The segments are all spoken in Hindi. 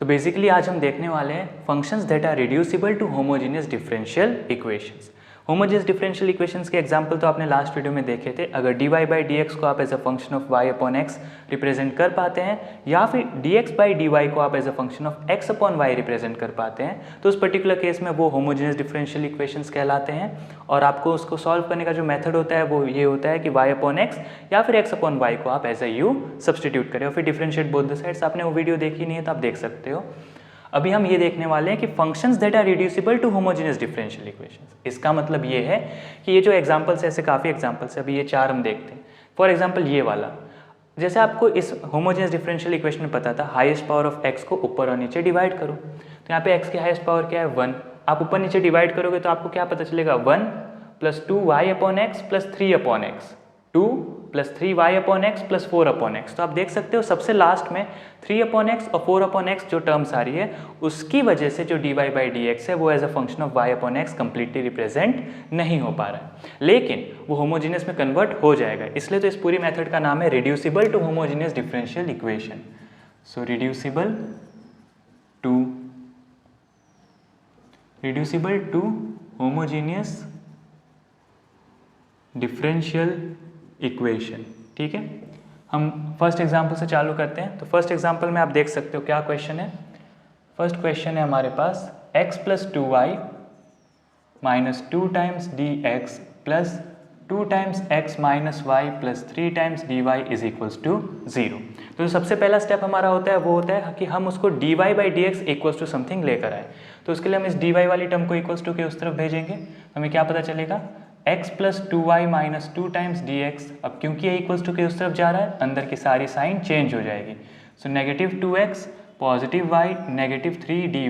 तो बेसिकली आज हम देखने वाले हैं functions that are reducible to homogeneous differential equations. Homogeneous differential equations के एग्जांपल तो आपने लास्ट वीडियो में देखे थे। अगर dy बाई डी को आप as a function of y upon x represent कर पाते हैं या फिर dx बाई dy को आप as a function of x upon y represent कर पाते हैं तो उस पर्टिकुलर केस में वो होमोजेनियस डिफरेंशियल इक्वेशंस कहलाते हैं। और आपको उसको सॉल्व करने का जो मेथड होता है वो ये होता है कि y अपॉन x या फिर x अपॉन y को आप एज अ u सब्सटीट्यूट करें और फिर डिफरेंशिएट बोथ द साइड्स। आपने वो वीडियो देखी नहीं है तो आप देख सकते हो। अभी हम ये देखने वाले हैं कि functions that are reducible to homogeneous differential equations. इसका मतलब ये है कि ये जो एग्जांपल्स है, ऐसे काफ़ी एग्जांपल्स है, अभी ये 4 हम देखते हैं। फॉर एग्जांपल ये वाला, जैसे आपको इस होमोजेनियस डिफरेंशियल इक्वेशन में पता था हाईएस्ट पावर ऑफ x को ऊपर और नीचे डिवाइड करो, तो यहाँ पे x की हाईएस्ट पावर क्या है 1। आप ऊपर नीचे डिवाइड करोगे तो आपको क्या पता चलेगा 1 + 2y upon x plus 3 upon x, 2 + 3y upon x plus 4 upon x. तो आप देख सकते हो सबसे लास्ट में 3 अपॉन एक्स और 4 अपॉन एक्स जो टर्म्स आ रही है उसकी वजह से जो dy बाई डी है वो as a function of y upon x completely represent नहीं हो पा रहा है, लेकिन वो होमोजेनियस में कन्वर्ट हो जाएगा। इसलिए तो इस पूरी मेथड का नाम है reducible to homogeneous differential equation. So reducible to homogeneous differential equation. ठीक है, हम फर्स्ट एग्जांपल से चालू करते हैं। तो फर्स्ट एग्जांपल में आप देख सकते हो क्या क्वेश्चन है। फर्स्ट क्वेश्चन है हमारे पास x + 2y - 2 times dx plus 2 times x - y plus 3 times dy = 0। तो जो सबसे पहला स्टेप हमारा होता है वो होता है कि हम उसको dy by D x equals to something लेकर आए। तो उसके लिए हम इस dy वाली टर्म को इक्वल्स टू के उस तरफ भेजेंगे। हमें क्या पता चलेगा x + 2y - 2 टाइम्स dx। अब क्योंकि ये इक्वल्स टू के उस तरफ जा रहा है अंदर की सारी साइन चेंज हो जाएगी। सो -2x +y -3 dy।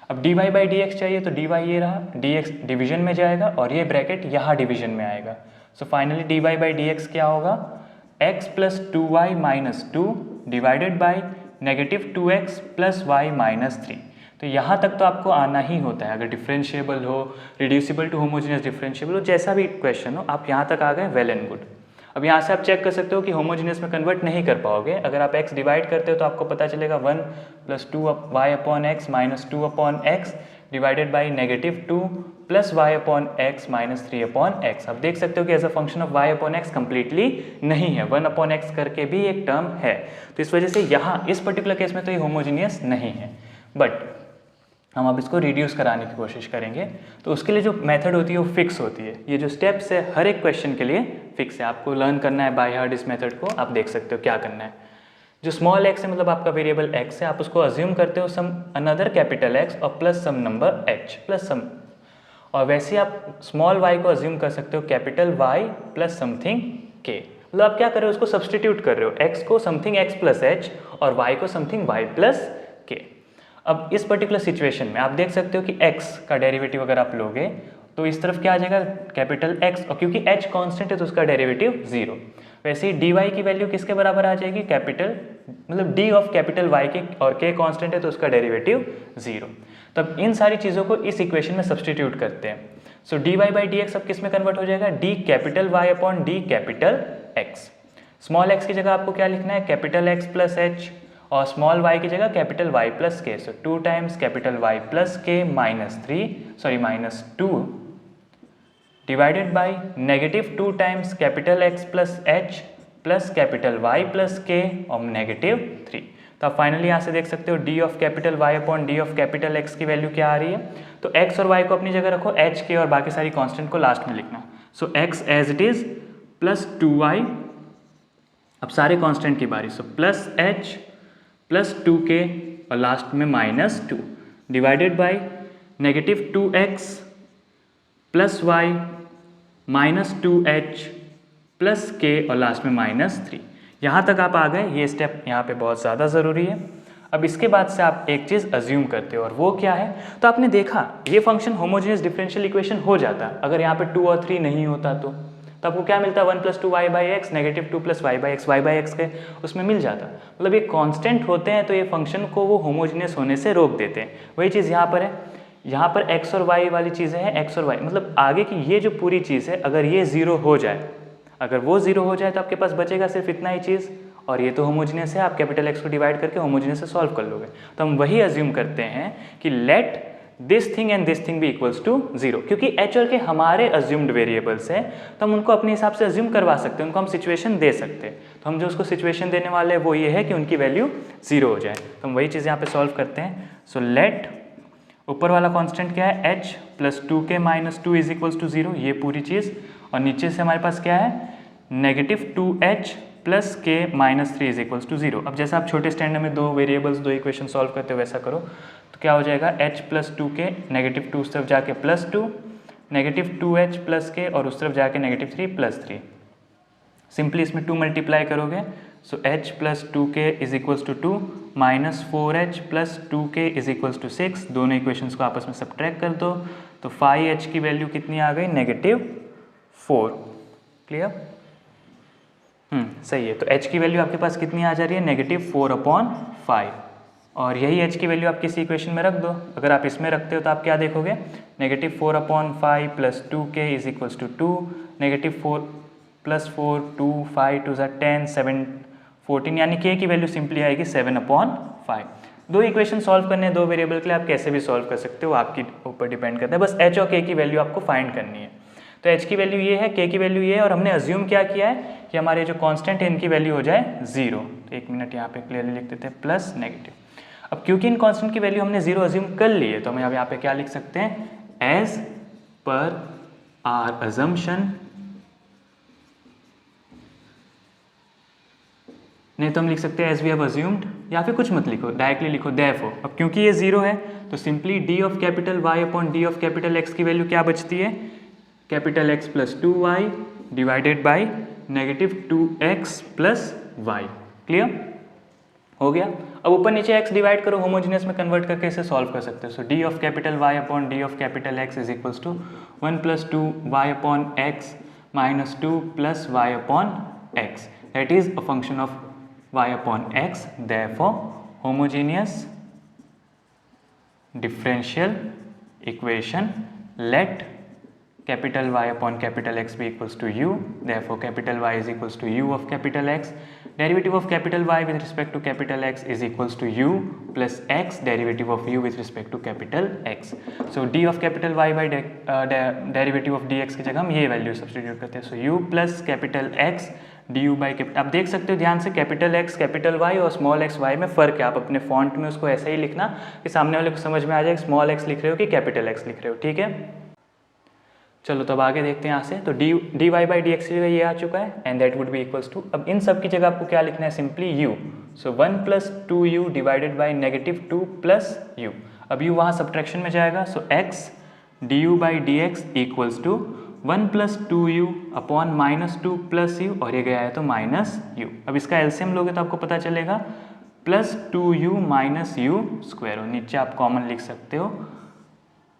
अब dy बाई डी चाहिए तो dy ये रहा, dx डिवीजन में जाएगा और ये ब्रैकेट यहाँ डिवीजन में आएगा। So finally dy by D क्या होगा x + 2y - 2 divided by -2x + y - 3। तो यहाँ तक तो आपको आना ही होता है। अगर डिफरेंशिएबल हो, रिड्यूसिबल टू होमोजेनियस डिफरेंशिएबल हो, जैसा भी क्वेश्चन हो, आप यहाँ तक आ गए, वेल एंड गुड। अब यहाँ से आप चेक कर सकते हो कि होमोजेनियस में कन्वर्ट नहीं कर पाओगे। अगर आप x डिवाइड करते हो तो आपको पता चलेगा 1 + 2y upon x - 2 upon x divided by -2 + y upon x - 3 upon x. अब देख सकते हो कि as a function of y upon x completely नहीं है, 1 अपॉन एक्स करके भी एक टर्म है। तो इस वजह से यहाँ इस पर्टिकुलर केस में तो ये होमोजेनियस नहीं है, बट हम अब इसको रिड्यूस कराने की कोशिश करेंगे। तो उसके लिए जो मेथड होती है वो फिक्स होती है। ये जो स्टेप्स है हर एक क्वेश्चन के लिए फिक्स है। आपको लर्न करना है बाय हार्ट इस मेथड को। आप देख सकते हो क्या करना है। जो स्मॉल x है मतलब आपका वेरिएबल x है, आप उसको अज्यूम करते हो सम अनदर कैपिटल X और प्लस सम नंबर h प्लस सम, और वैसे आप स्मॉल y को अज्यूम कर सकते हो capital Y plus something k। मतलब आप क्या कर रहे हो, उसको सब्सटीट्यूट कर रहे हो, x को समथिंग x प्लस h और y को समथिंग y प्लस k। अब इस पर्टिकुलर सिचुएशन में आप देख सकते हो कि x का डेरिवेटिव अगर आप लोगे तो इस तरफ क्या आ जाएगा कैपिटल X, और क्योंकि h कांस्टेंट है तो उसका डेरिवेटिव 0। वैसे ही dy की वैल्यू किसके बराबर आ जाएगी, कैपिटल मतलब d ऑफ कैपिटल Y के, और k कांस्टेंट है तो उसका डेरिवेटिव 0। तब इन सारी चीज़ों को इस इक्वेशन में सब्सटीट्यूट करते हैं। सो dy बाई डी एक्स अब किस में कन्वर्ट हो जाएगा, d capital Y upon d capital X। Small x की जगह आपको क्या लिखना है कैपिटल X प्लस h, और स्मॉल y की जगह कैपिटल Y प्लस के। सो 2 टाइम्स कैपिटल Y प्लस के -2 divided by -2 times capital X plus h plus capital Y plus के और -3। तो आप फाइनली यहाँ से देख सकते हो d of capital Y upon d of capital X की वैल्यू क्या आ रही है। तो x और y को अपनी जगह रखो, h k और बाकी सारी कांस्टेंट को लास्ट में लिखना। So x as it is plus 2y, अब सारे कांस्टेंट की बारी। So plus h plus 2k और लास्ट में -2 divided by -2x plus y -2h plus k और लास्ट में -3। यहाँ तक आप आ गए। ये स्टेप यहाँ पे बहुत ज़्यादा ज़रूरी है। अब इसके बाद से आप एक चीज़ अज्यूम करते हो और वो क्या है, तो आपने देखा ये फंक्शन होमोजेनियस डिफरेंशियल इक्वेशन हो जाता है अगर यहाँ पे 2 और 3 नहीं होता तो आपको क्या मिलता है 1 + 2y by x -2 + y by x के उसमें मिल जाता। मतलब ये कांस्टेंट होते हैं तो ये फंक्शन को वो होमोजेनियस होने से रोक देते हैं। वही चीज़ यहाँ पर है, यहाँ पर x और y वाली चीज़ें हैं, x और y मतलब आगे की ये जो पूरी चीज़ है अगर ये 0 हो जाए, अगर वो 0 हो जाए तो आपके पास बचेगा सिर्फ इतना ही चीज़, और ये तो होमोजीनियस है, आप कैपिटल एक्स को डिवाइड करके होमोजीनियस से सॉल्व कर लोगे। तो हम वही अज्यूम करते हैं कि let this thing and this thing भी इक्वल्स टू 0, क्योंकि एच और के हमारे अज्यूम्ड वेरिएबल्स हैं तो हम उनको अपने हिसाब से अज्यूम करवा सकते हैं, उनको हम सिचुएशन दे सकते हैं। तो हम जो उसको सिचुएशन देने वाले हैं वो ये है कि उनकी वैल्यू 0 हो जाए। तो हम वही चीज़ यहाँ पे सॉल्व करते हैं। सो लेट ऊपर वाला कांस्टेंट क्या है, h plus 2k minus 2 is equals to 0, ये पूरी चीज़। और नीचे से हमारे पास क्या है, negative 2h plus k minus 3 is equals to 0। अब जैसे आप छोटे स्टैंडर्ड में दो वेरिएबल्स दो इक्वेशन सॉल्व करते हो वैसा करो, तो क्या हो जाएगा, h प्लस 2k नेगेटिव 2 उस तरफ जाके plus 2, negative 2h plus k और उस तरफ जाके नेगेटिव 3 प्लस 3। सिंपली इसमें 2 मल्टीप्लाई करोगे, so h plus 2k is equals to 2 minus 4h plus 2k is equals to 6। दोनों इक्वेशंस को आपस में सब्ट्रैक्ट कर दो, तो 5h की वैल्यू कितनी आ गई, नेगेटिव 4। क्लियर? सही है। तो h की वैल्यू आपके पास कितनी आ जा रही है, नेगेटिव 4/5। और यही h की वैल्यू आप किसी इक्वेशन में रख दो। अगर आप इसमें रखते हो तो आप क्या देखोगे, negative 4/5 plus 2k is equals to 2, negative 4 plus 4 2 5 2 10 7 14, यानी k की वैल्यू सिंपली आएगी 7/5। दो इक्वेशन सॉल्व करने हैं दो वेरिएबल के लिए, आप कैसे भी सॉल्व कर सकते हो, आपके ऊपर डिपेंड करता है। बस h और k की वैल्यू आपको फाइंड करनी है। तो h की वैल्यू ये है, k की वैल्यू ये है, और हमने अज्यूम क्या किया है कि हमारे जो कांस्टेंट है इनकी वैल्यू हो जाए 0। तो एक मिनट यहाँ पे क्लियरली लिख देते हैं, प्लस नेगेटिव। अब क्योंकि इन कांस्टेंट की वैल्यू हमने 0 अज्यूम कर ली है, तो हम यहाँ पे क्या लिख सकते हैं, एज पर आर अजम्पशन। नहीं तो हम लिख सकते हैं एज वी हैव अज्यूम्ड, या फिर कुछ मत लिखो, डायरेक्टली लिखो देयरफॉर। अब क्योंकि ये 0 है तो simply d of capital y upon d of capital x की वैल्यू क्या बचती है, capital x plus 2y divided by negative 2x plus y। Clear हो गया? अब ऊपर नीचे x डिवाइड करो, होमोजेनियस में कन्वर्ट करके इसे सॉल्व कर सकते हो। So d of capital y upon d of capital x is equals to 1 plus 2y upon x minus 2 plus y upon x, that is a function of y upon x, therefore homogeneous differential equation let capital Y upon capital X be equals to u, therefore capital Y is equals to u of capital X, derivative of capital Y with respect to capital X is equals to u plus x derivative of u with respect to capital X. So d of capital Y by derivative of dx की जगह हम ये वैल्यू सब्स्टिट्यूट करते हैं। So u plus capital X du by capital, आप देख सकते हो ध्यान से कैपिटल X कैपिटल Y और स्मॉल x y में फ़र्क है। आप अपने फॉन्ट में उसको ऐसा ही लिखना कि सामने वाले को समझ में आ जाए स्मॉल x लिख रहे हो कि कैपिटल X लिख रहे हो। ठीक है, चलो तब आगे देखते हैं यहाँ से। तो d y by D x की जगह ये आ चुका है and that would be equals to, अब इन सब की जगह आपको क्या लिखना है, simply u। So 1 plus 2u divided by negative 2 plus u। अब u वहाँ सब्ट्रैक्शन में जाएगा, so x du by D x equals to 1 plus 2u upon minus 2 plus u, और ये गया है तो माइनस u। अब इसका एलसीएम लोगे तो आपको पता चलेगा plus 2u minus u square, और नीचे आप कॉमन लिख सकते हो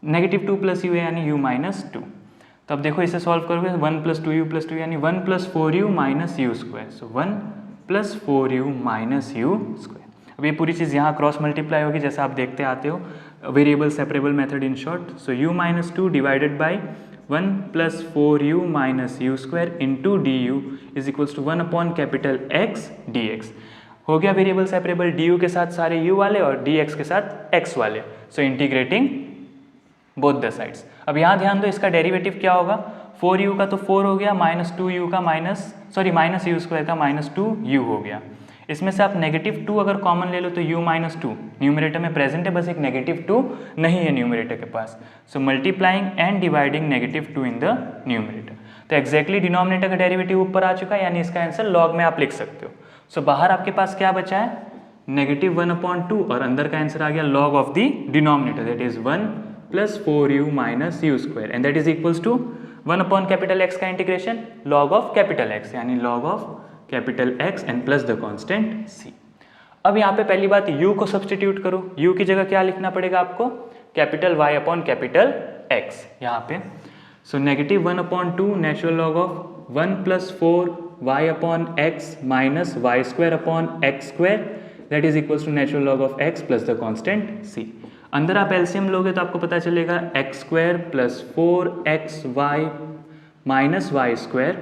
नेगेटिव 2 प्लस u यानी u माइनस 2। तो अब देखो इसे सॉल्व करोगे, 1 प्लस 2u प्लस 2 यानी 1 plus 4u minus u square, so 1 plus 4u minus u square. अब ये पूरी चीज़ यहाँ क्रॉस मल्टीप्लाई होगी जैसा आप देखते आते हो, variable separable method in short. So u minus 2 divided by 1 plus 4u minus u square into d u is equals to 1 upon capital x dx। हो गया वेरिएबल सेपरेबल, डी यू के साथ सारे u वाले और dx के साथ x वाले, so integrating both the sides. अब यहाँ ध्यान दो, इसका डेरिवेटिव क्या होगा, 4u का तो 4 हो गया, माइनस 2u का माइनस u स्क्वायर का माइनस 2u हो गया। इसमें से आप नेगेटिव 2 अगर कॉमन ले लो तो u माइनस 2 न्यूमरेटर में प्रेजेंट है, बस एक नेगेटिव 2 नहीं है न्यूमरेटर के पास। So multiplying and dividing negative 2 in the numerator, तो एक्जैक्टली डिनोमिनेटर का डेरिवेटिव ऊपर आ चुका है, यानी इसका आंसर लॉग में आप लिख सकते हो। सो बाहर आपके पास क्या बचा है, नेगेटिव 1/2, और अंदर का आंसर आ गया log of the denominator, that is 1 plus 4u minus u square, and that is equals to 1 upon capital x का integration log of capital x, यानी log of capital x and plus the constant c। अब यहाँ पे पहली बात u को सब्सटीट्यूट करो, u की जगह क्या लिखना पड़ेगा आपको, capital y upon capital x यहाँ पे। So negative 1/2 natural log of 1 plus 4y upon x minus y square upon x square, that is equals to natural log of x plus the constant c। अंदर आप एलसीएम लोगे तो आपको पता चलेगा x square plus 4xy minus y square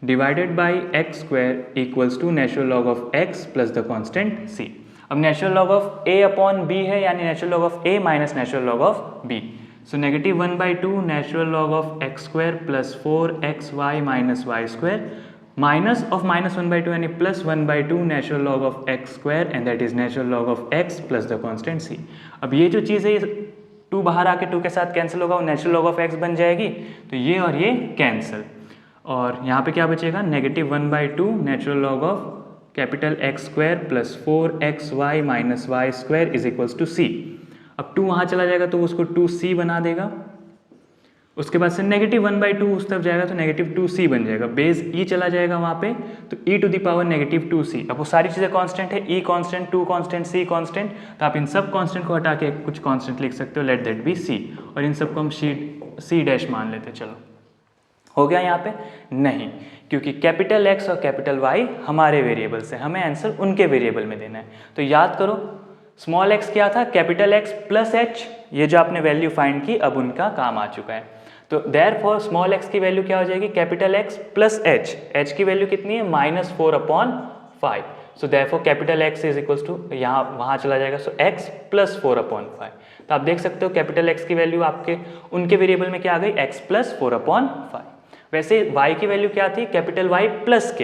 divided by x square equals to natural log of x plus the constant C. अब natural log of A upon B है, यानी natural log of A minus natural log of B. So -1/2 natural log of x square plus 4xy minus y square minus of -1/2 यानी +1/2 natural log of x square and that is natural log of x plus the constant C. अब ये जो चीज़ है 2 बाहर आके 2 के साथ कैंसिल होगा और नेचुरल लॉग ऑफ एक्स बन जाएगी, तो ये और ये कैंसिल, और यहाँ पे क्या बचेगा -1/2 natural log of capital x square plus 4xy minus y square is equals to C. अब 2 वहाँ चला जाएगा तो उसको 2c बना देगा, उसके बाद से -1/2 उस तरफ जाएगा तो -2c बन जाएगा, बेस e चला जाएगा वहाँ पे तो e to the power -2c। अब वो सारी चीज़ें कांस्टेंट है, e constant, 2 constant, c constant, तो आप इन सब कांस्टेंट को हटा के कुछ कांस्टेंट लिख सकते हो, लेट दैट बी c, और इन सबको हम c डैश मान लेते हैं। चलो हो गया यहाँ पे? नहीं, क्योंकि कैपिटल एक्स और कैपिटल वाई हमारे वेरिएबल्स हैं, हमें आंसर उनके वेरिएबल में देना है। तो याद करो स्मॉल एक्स क्या था, कैपिटल एक्स प्लस एच, ये जो आपने वैल्यू फाइंड की अब उनका काम आ चुका है। तो देयरफॉर स्मॉल एक्स की वैल्यू क्या हो जाएगी, capital x plus h, h की वैल्यू कितनी है -4/5। So therefore capital x is equals to, यहाँ वहाँ चला जाएगा, सो एक्स प्लस 4/5। तो आप देख सकते हो कैपिटल एक्स की वैल्यू आपके उनके वेरिएबल में क्या आ गई, एक्स प्लस 4/5। वैसे y की वैल्यू क्या थी, कैपिटल Y प्लस k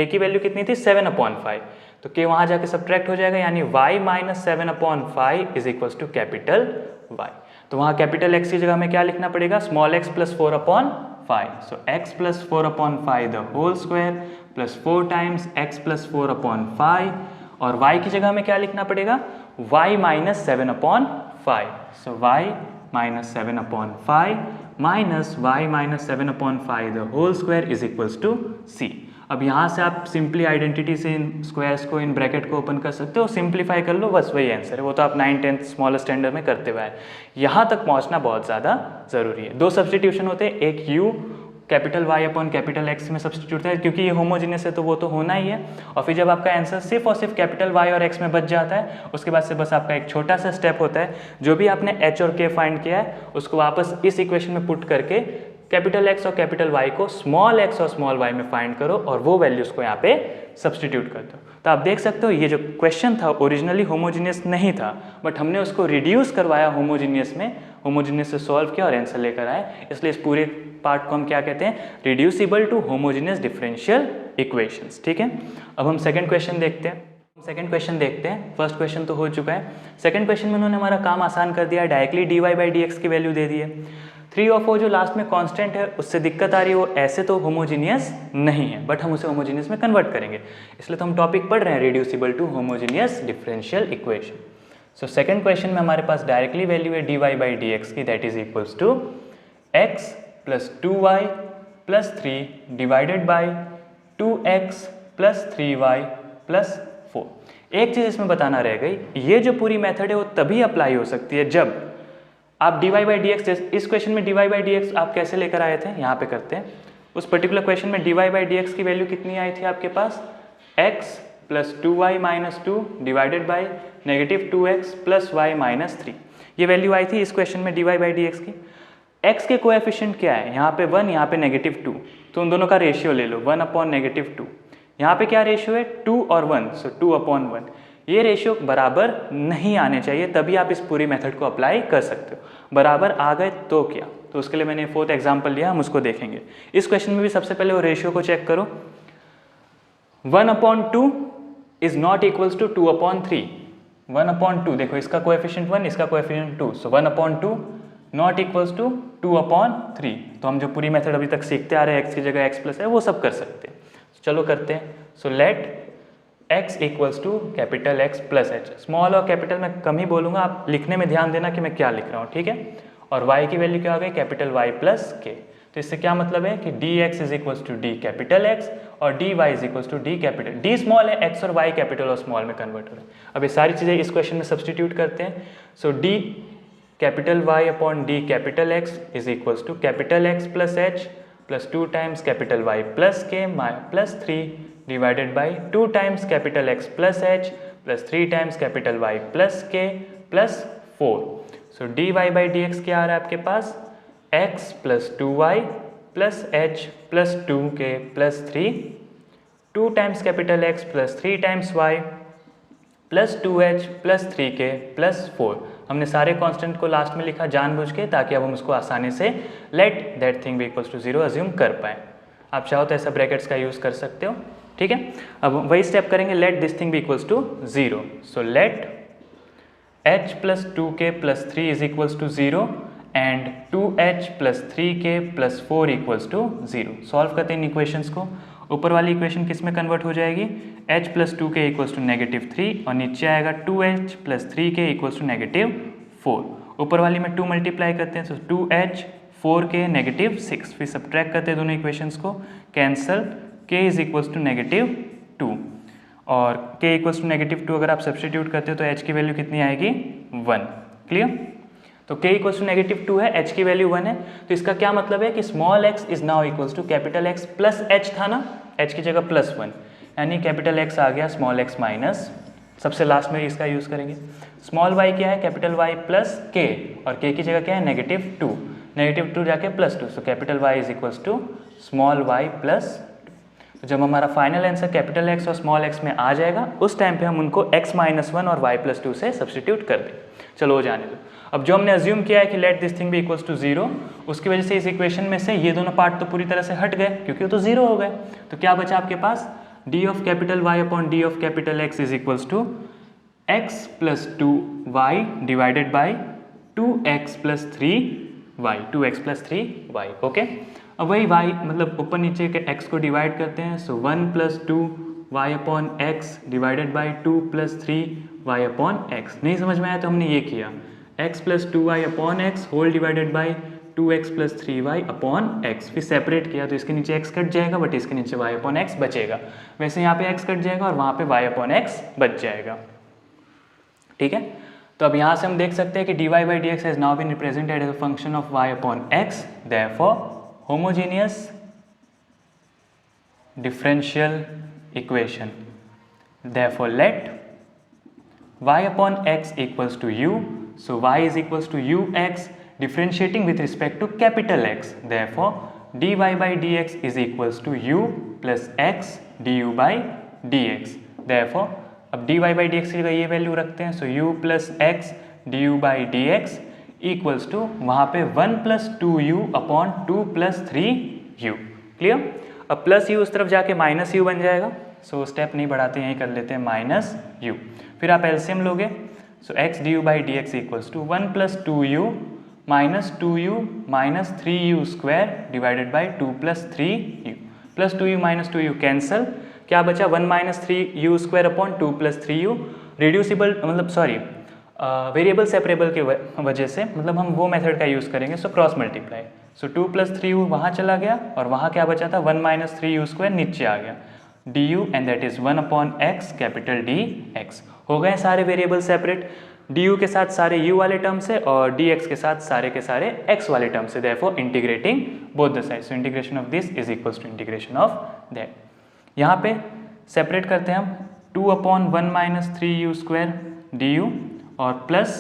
की वैल्यू कितनी थी 7/5, तो k वहाँ जाके सब्ट्रैक्ट हो जाएगा, यानी y minus 7/5 is equals to capital Y। तो वहाँ कैपिटल x की जगह में क्या लिखना पड़ेगा, small x plus 4/5, so x plus 4/5 the whole square plus 4 times x plus 4/5, और y की जगह में क्या लिखना पड़ेगा, y minus 7/5, so y minus 7/5 minus y minus 7/5 the whole square is equals to c। अब यहाँ से आप सिंपली आइडेंटिटी से इन स्क्वायर्स को, इन ब्रैकेट को ओपन कर सकते हो, सिंप्लीफाई कर लो, बस वही आंसर है। वो तो आप 9th-10th स्मॉलर स्टैंडर्ड में करते हुए आए, यहाँ तक पहुँचना बहुत ज़्यादा ज़रूरी है। 2 सब्सटीट्यूशन होते हैं, एक u capital Y upon capital X में सब्सटीट्यूट है, क्योंकि ये होमोजीनियस है तो वो तो होना ही है। और फिर जब आपका आंसर सिर्फ और सिर्फ कैपिटल Y और X में बच जाता है, उसके बाद से बस आपका एक छोटा सा स्टेप होता है, जो भी आपने H और K फाइंड किया है उसको वापस इस इक्वेशन में पुट करके कैपिटल X और कैपिटल Y को स्मॉल x और स्मॉल y में फाइंड करो और वो वैल्यूज़ को यहाँ पे सब्सटीट्यूट कर दो। तो आप देख सकते हो ये जो क्वेश्चन था ओरिजिनली होमोजीनियस नहीं था, बट हमने उसको रिड्यूस करवाया होमोजीनियस में, होमोजीनियस से सॉल्व किया और आंसर लेकर आए। इसलिए इस पूरे पार्ट को हम क्या कहते हैं, reducible to homogeneous differential equations. ठीक है, अब हम सेकंड क्वेश्चन देखते हैं। फर्स्ट क्वेश्चन तो हो चुका है, सेकंड क्वेश्चन में उन्होंने हमारा काम आसान कर दिया है, डायरेक्टली dy/dx की वैल्यू दे दी है। 3 और 4 जो लास्ट में कांस्टेंट है उससे दिक्कत आ रही है, वो ऐसे तो होमोजीनियस नहीं है, बट हम उसे होमोजीनियस में कन्वर्ट करेंगे, इसलिए तो हम टॉपिक पढ़ रहे हैं reducible to homogeneous differential equation. So second question में हमारे पास डायरेक्टली वैल्यू है dy/dx की, that is equals to x plus 2y plus 3 divided by 2x plus 3y plus 4। एक चीज़ इसमें बताना रह गई, ये जो पूरी मेथड है वो तभी अप्लाई हो सकती है जब आप dy/dx, इस क्वेश्चन में dy/dx आप कैसे लेकर आए थे, यहाँ पे करते हैं। उस पर्टिकुलर क्वेश्चन में dy/dx की वैल्यू कितनी आई थी आपके पास, x plus 2y minus 2 divided by -2x plus y minus 3। ये वैल्यू आई थी इस क्वेश्चन में dy/dx की। x के कोएफिशिएंट क्या है, यहाँ पे 1, यहाँ पे -2, तो उन दोनों का रेशियो ले लो 1/-2। यहाँ पे क्या रेशियो है 2 और 1, सो 2/1। ये रेशियो बराबर नहीं आने चाहिए, तभी आप इस पूरी मेथड को अप्लाई कर सकते हो। बराबर आ गए तो क्या, तो उसके लिए मैंने 4th एग्जाम्पल लिया, हम उसको देखेंगे। इस क्वेश्चन में भी सबसे पहले वो रेशियो को चेक करो, 1/2 इज नॉट इक्वल्स टू 2/3। 1/2 देखो, इसका कोएफिशिएंट 1, इसका coefficient 2, so 1/2 not equals to 2/3। तो हम जो पूरी मेथड अभी तक सीखते आ रहे हैं, x की जगह x प्लस है, वो सब कर सकते हैं। चलो करते हैं। So let x equals to capital X plus h. Small और कैपिटल में कम ही बोलूँगा, आप लिखने में ध्यान देना कि मैं क्या लिख रहा हूँ, ठीक है। और y की वैल्यू क्या आ गई, कैपिटल Y प्लस k। तो इससे क्या मतलब है कि dx is equals to d capital X और dy is equals to d capital, d small है, x और y कैपिटल और स्मॉल में कन्वर्ट हो रहे हैं। अब ये सारी चीज़ें इस क्वेश्चन में सब्सटीट्यूट करते हैं। So d capital Y upon d capital X is equals to capital X plus h plus 2 times capital Y plus k plus 3 divided by 2 times capital X plus h plus 3 times capital Y plus k plus 4। So dy/dx क्या आ रहा है आपके पास, x plus 2y plus h plus 2k plus 3, 2 times capital X plus 3 times y plus 2h plus 3k plus 4। हमने सारे कांस्टेंट को लास्ट में लिखा जानबूझ के, ताकि अब हम उसको आसानी से let that thing be equals to 0 assume कर पाएँ। आप चाहो तो ऐसा ब्रैकेट्स का यूज़ कर सकते हो, ठीक है। अब वही स्टेप करेंगे, let this thing be equals to 0। So let h plus 2k plus 3 is equals to 0 and 2h plus 3k plus 4 equals to 0। Solve करते हैं इन इक्वेशंस को। ऊपर वाली इक्वेशन किस में कन्वर्ट हो जाएगी, h plus 2k equals to -3 और नीचे आएगा 2h plus 3k equals to -4। ऊपर वाली में 2 मल्टीप्लाई करते हैं, तो 2h 4k -6। फिर सब्ट्रैक्ट करते हैं दोनों इक्वेशंस को, cancel, k is equals to -2 और k इक्वल्स टू -2 अगर आप सब्सटीट्यूट करते हो तो h की वैल्यू कितनी आएगी, 1। क्लियर। तो k इक्वल्स टू -2 है, h की वैल्यू 1 है, तो इसका क्या मतलब है कि small x is now equals to capital X plus h था ना, h की जगह +1, यानी कैपिटल X आ गया स्मॉल x माइनस, सबसे लास्ट में इसका यूज़ करेंगे। स्मॉल y क्या है, कैपिटल Y प्लस k, और k की जगह क्या है, -2 जाके +2, so capital Y is equals to small y plus. तो जब हमारा फाइनल आंसर कैपिटल X और स्मॉल x में आ जाएगा, उस टाइम पे हम उनको x-1 और y+2 से सब्सटीट्यूट कर दें। चलो हो जाने दो। अब जो हमने अज्यूम किया है कि let this thing be equals to 0, उसकी वजह से इस इक्वेशन में से ये दोनों पार्ट तो पूरी तरह से हट गए, क्योंकि वो तो 0 हो गए। तो क्या बचा आपके पास, d of capital Y upon d of capital X is equals to x plus 2y divided by 2x plus 3y, 2x plus 3y। Okay, अब वही y मतलब ऊपर नीचे के x को डिवाइड करते हैं, सो 1 plus 2y upon x divided by 2 plus 3y upon x। नहीं समझ में आया तो हमने ये किया, x plus 2y upon x whole divided by 2x plus 3y upon x, फिर सेपरेट किया तो इसके नीचे x कट जाएगा, बट इसके नीचे y अपॉन x बचेगा। वैसे यहाँ पे x कट जाएगा और वहाँ पे y अपॉन x बच जाएगा, ठीक है। तो अब यहाँ से हम देख सकते हैं कि dy by dx has now been represented as a function of y upon x, therefore homogeneous differential equation, therefore let y upon x equals to u, so y is equals to ux differentiating with respect to capital X, therefore dy by dx is equals to u plus x du by dx, therefore अब dy by dx की जगह ये वैल्यू रखते हैं, so u plus x d u by D x equals to वहाँ पे 1 plus 2u upon 2 plus 3u। Clear. अब प्लस u उस तरफ जाके माइनस u बन जाएगा, सो स्टेप नहीं बढ़ाते यहीं कर लेते हैं माइनस u। फिर आप एलसीएम लोगे, so x d u by D x equals to 1 plus 2u minus 2u minus 3u square divided by 2 plus 3u, plus 2u minus 2u cancel, क्या बचा 1 minus 3u square upon 2 plus 3u। Reducible मतलब सॉरी वेरिएबल सेपरेबल के वजह से मतलब हम वो मेथड का यूज़ करेंगे, सो क्रॉस मल्टीप्लाई, सो 2 प्लस 3u वहाँ चला गया और वहाँ क्या बचा था 1 माइनस 3u स्क्वायर नीचे आ गया du and that is 1 upon x capital dx। हो गए सारे वेरिएबल सेपरेट, du के साथ सारे u वाले टर्म से और dx के साथ सारे के सारे x वाले टर्म से, therefore integrating both the sides, so integration of this is equals to integration of that. यहाँ पे सेपरेट करते हैं हम 2 upon 1 minus 3u square du और plus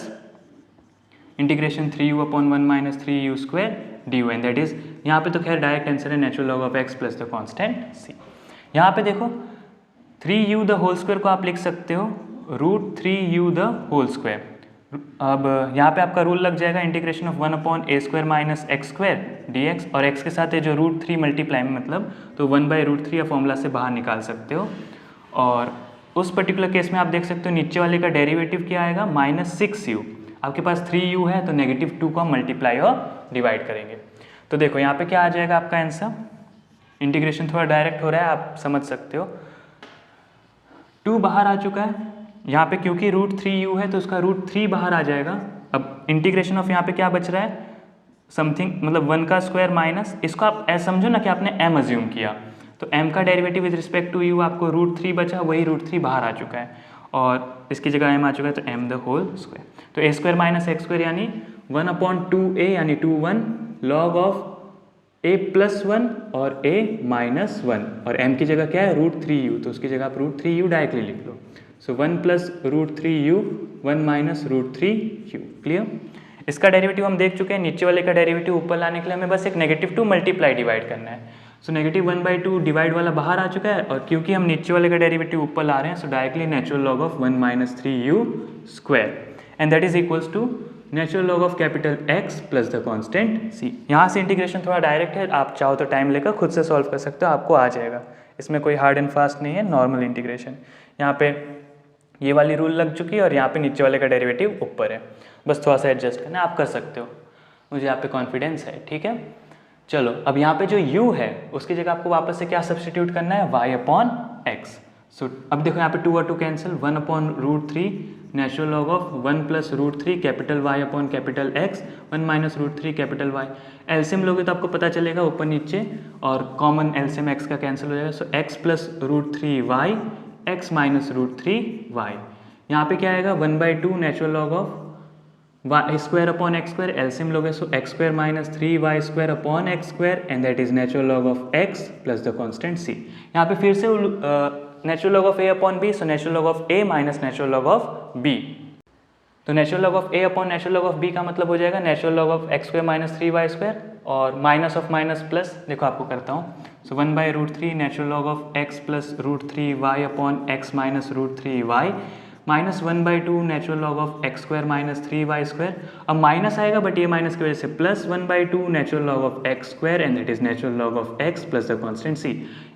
integration 3u upon 1 minus 3u square du and that is, यहाँ पे तो खैर डायरेक्ट आंसर है natural log of x plus the constant c। यहाँ पे देखो 3u द होल स्क्वायर को आप लिख सकते हो √3u द होल स्क्वायर। अब यहाँ पे आपका रूल लग जाएगा integration of 1 upon a square minus x square dx, और x के साथ है जो √3 मल्टीप्लाई में मतलब तो 1/√3 या फॉर्मूला से बाहर निकाल सकते हो। और उस पर्टिकुलर केस में आप देख सकते हो नीचे वाले का डेरिवेटिव क्या आएगा -6u, आपके पास 3u है तो -2 को हम मल्टीप्लाई और डिवाइड करेंगे। तो देखो यहाँ पे क्या आ जाएगा आपका आंसर, इंटीग्रेशन थोड़ा डायरेक्ट हो रहा है आप समझ सकते हो, 2 बाहर आ चुका है यहाँ पे क्योंकि √3u है तो उसका √3 बाहर आ जाएगा। अब इंटीग्रेशन ऑफ यहाँ पे क्या बच रहा है समथिंग मतलब 1 का स्क्वायर माइनस, इसको आप ऐसा समझो ना कि आपने m अज्यूम किया तो m का derivative with respect to u आपको √3 बचा, वही √3 बाहर आ चुका है और इसकी जगह m आ चुका है तो m द होल स्क्वायर, तो a square minus x square यानी 1 अपॉन 2a यानी 2 लॉग ऑफ a प्लस 1 और a माइनस 1 और m की जगह क्या है √3u, तो उसकी जगह आप √3u डायरेक्टली लिख लो, सो 1 plus √3u 1 minus √3u। Clear. इसका डेरिवेटिव हम देख चुके हैं, नीचे वाले का डेरिवेटिव ऊपर लाने के लिए हमें बस एक -2 मल्टीप्लाई डिवाइड करना है। सो -1/2 डिवाइड वाला बाहर आ चुका है, और क्योंकि हम नीचे वाले का डेरिवेटिव ऊपर ला रहे हैं, so directly natural log of 1 - 3u² and that is equals to natural log of capital X plus the constant c। यहाँ से इंटीग्रेशन थोड़ा डायरेक्ट है, आप चाहो तो टाइम लेकर खुद से सॉल्व कर सकते हो, आपको आ जाएगा। इसमें कोई हार्ड एंड फास्ट नहीं है, नॉर्मल इंटीग्रेशन। यहाँ पे ये वाली रूल लग चुकी है और यहाँ पे नीचे वाले का डेरिवेटिव ऊपर है, बस थोड़ा सा एडजस्ट करना है, आप कर सकते हो, मुझे यहाँ पे कॉन्फिडेंस है। ठीक है, चलो अब यहाँ पे जो u है उसकी जगह आपको वापस से क्या सब्सटीट्यूट करना है, y/x। सो अब देखो यहाँ पे 2 और 2 cancel, 1/√3 natural log of 1 + √3 capital Y/कैपिटल X 1 - √3 कैपिटल Y। एलसीएम लोगे तो आपको पता चलेगा ऊपर नीचे, और कॉमन एलसीएम x का कैंसिल हो जाएगा। So x + √3y x - √3y। यहाँ पे क्या आएगा, 1/2 natural log of y² LCM लोगे, सो x² - 3y² and that is natural log of x plus the constant c। यहाँ पे फिर से natural log of a/b, so natural log of a minus natural log of b। तो natural log of a/ natural log of b का मतलब हो जाएगा natural log of x² - 3y² और माइनस ऑफ माइनस प्लस, देखो आपको करता हूँ। सो 1/√3 natural log of x + √3y/ x - √3y minus 1/2 natural log of x² - 3y²। अब माइनस आएगा बट ये माइनस की वजह से plus 1/2 natural log of x² and it is natural log of x plus the constant c।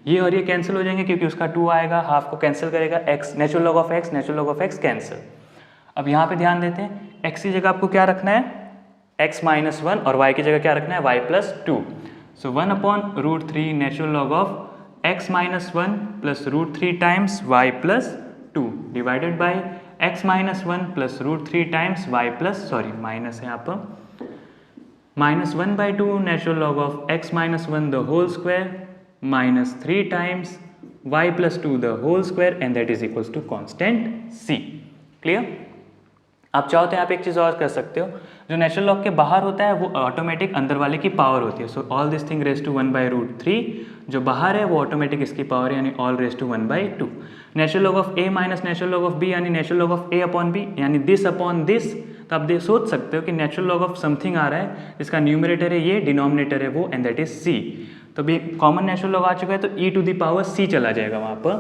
ये और ये कैंसिल हो जाएंगे क्योंकि उसका 2 आएगा, हाफ को कैंसिल करेगा, x natural log of x natural log of x cancel. अब यहाँ पे ध्यान देते हैं, x की जगह आपको क्या रखना है, x - 1 और y की जगह क्या रखना है, y + 2। So 1/√3 natural log of x - 1 + √3 times y + 2 divided by x - 1 + √3 times y plus, sorry minus है यहाँ पर, -1/2 natural log of x - 1 the whole square minus 3 times y + 2 the whole square and that is equals to constant c। Clear? आप चाहो तो यहाँ पे एक चीज़ और कर सकते हो, जो नेचुरल लॉग के बाहर होता है वो ऑटोमेटिक अंदर वाले की पावर होती है। So all this thing raise to 1/√3, जो बाहर है वो ऑटोमेटिक इसकी पावर यानी all raise to 1/2। Natural log of a minus natural log of b यानी नेचुरल लॉग ऑफ a/b यानी दिस, तो आप सोच सकते हो कि नेचुरल लॉग ऑफ समथिंग आ रहा है जिसका न्यूमरेटर है ये, डिनोमिनेटर है वो, एंड दैट इज c। तो भी कॉमन नेचुरल लॉग आ चुका है तो e⁻c चला जाएगा वहाँ पर।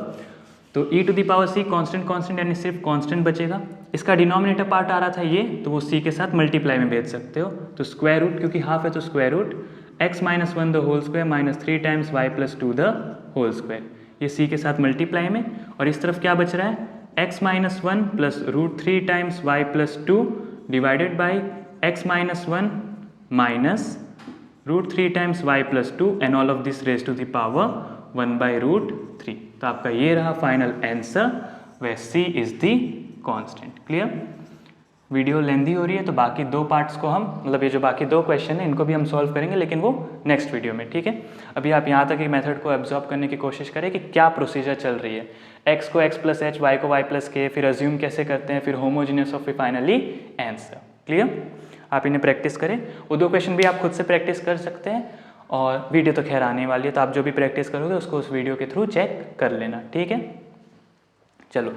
तो e⁻c कांस्टेंट यानी सिर्फ कांस्टेंट बचेगा। इसका डिनोमिनेटर पार्ट आ रहा था ये, तो वो c के साथ मल्टीप्लाई में भेज सकते हो। तो स्क्वायर रूट, क्योंकि हाफ है तो square root x - 1 the whole square minus 3 times y + 2 the whole square, ये c के साथ मल्टीप्लाई में। और इस तरफ क्या बच रहा है, x - 1 + √3 times y + 2 divided by x - 1 minus √3 times y + 2 and all of this raise to the power 1/√3। तो आपका ये रहा final answer, where c is the constant. Clear? Video लेंदी हो रही है तो बाकी दो पार्ट्स को हम, मतलब ये जो बाकी दो क्वेश्चन है इनको भी हम सॉल्व करेंगे, लेकिन वो नेक्स्ट वीडियो में। ठीक है, अभी आप यहाँ तक ये मेथड को एब्जॉर्ब करने की कोशिश करें कि क्या प्रोसीजर चल रही है, x को x + h, y को y + k, फिर अज्यूम कैसे करते हैं, फिर होमोजीनियस और फिर फाइनली आंसर। क्लियर? आप इन्हें प्रैक्टिस करें, वो दो क्वेश्चन भी आप खुद से प्रैक्टिस कर सकते हैं, और वीडियो तो खैर आने वाली है तो आप जो भी प्रैक्टिस करोगे उसको उस वीडियो के थ्रू चेक कर लेना। ठीक है, चलो।